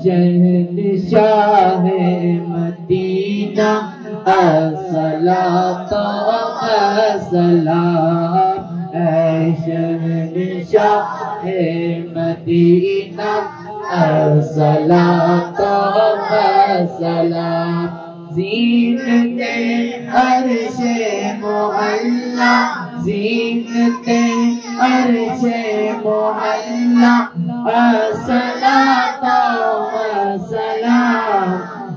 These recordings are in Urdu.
شہنشاہ مدینہ الصلاۃ والسلام، اے شہنشاہ مدینہ الصلاۃ والسلام، زینت عرش معلا، زینت عرش معلا، الصلاۃ والسلام،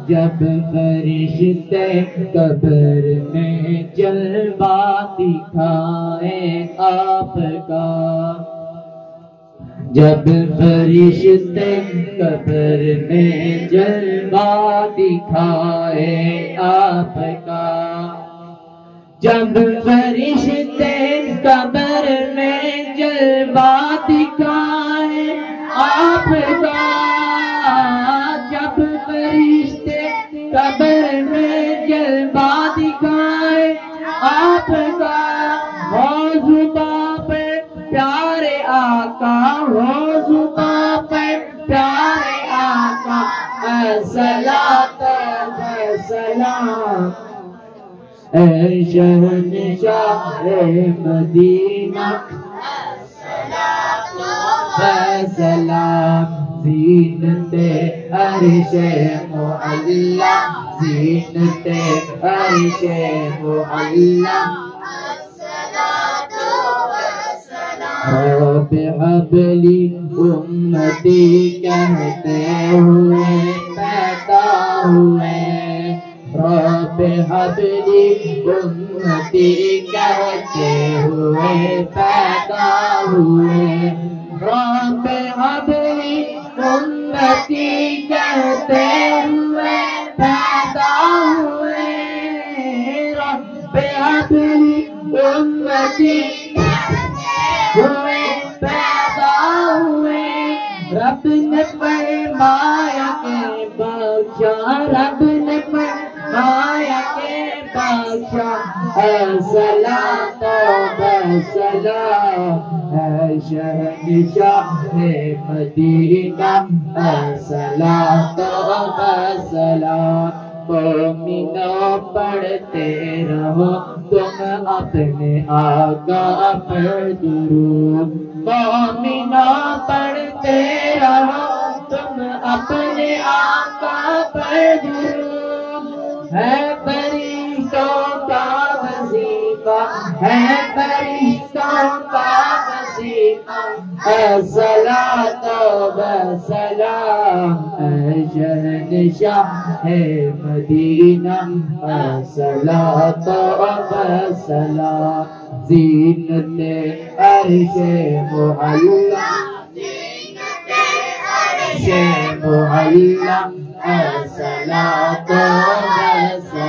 جب فرشتے قبر میں جلوہ دکھائیں آپ کا، جب فرشتے قبر میں جلوہ دکھائیں آپ کا، جب فرشتے قبر میں جلوہ دکھائیں آپ کا، جب فرشتے قبر میں جلوہ دکھائیں آپ کا، ہو زباں پہ پیارے آقا، ہو زباں پہ پیارے آقا، الصلاۃ والسلام، اے شہنشاہ مدینہ الصلاۃ والسلام، زینت عرش معلا، زینت عرش معلا، الصلاۃ والسلام، رب هب لی امتی کہتے ہوئے پیدا ہوئے، رب هب لی امتی کہتے ہوئے پیدا ہوئے، رب هب لی امتی کہتے ہوئے پیدا ہوئے، رب هب لی امتی ہوئے پیدا ہوئے، رب نے فرمایا کہ بادشاہ، رب نے فرمایا کہ بادشاہ، الصلاۃ والسلام، اے شہنشاہ مدینہ الصلاۃ والسلام، مومنوں پڑھتے رہو تم اپنے آقا پر درود، مومنوں پڑھتے رہو تم اپنے آقا پر درود، ہے فرشتوں کا وظیفہ، ہے فرشتوں کا وظیفہ، الصلاۃ والسلام، اے شہنشاہ مدینہ الصلاۃ والسلام، زینت عرش معلا، زینت عرش معلا، الصلاۃ والسلام۔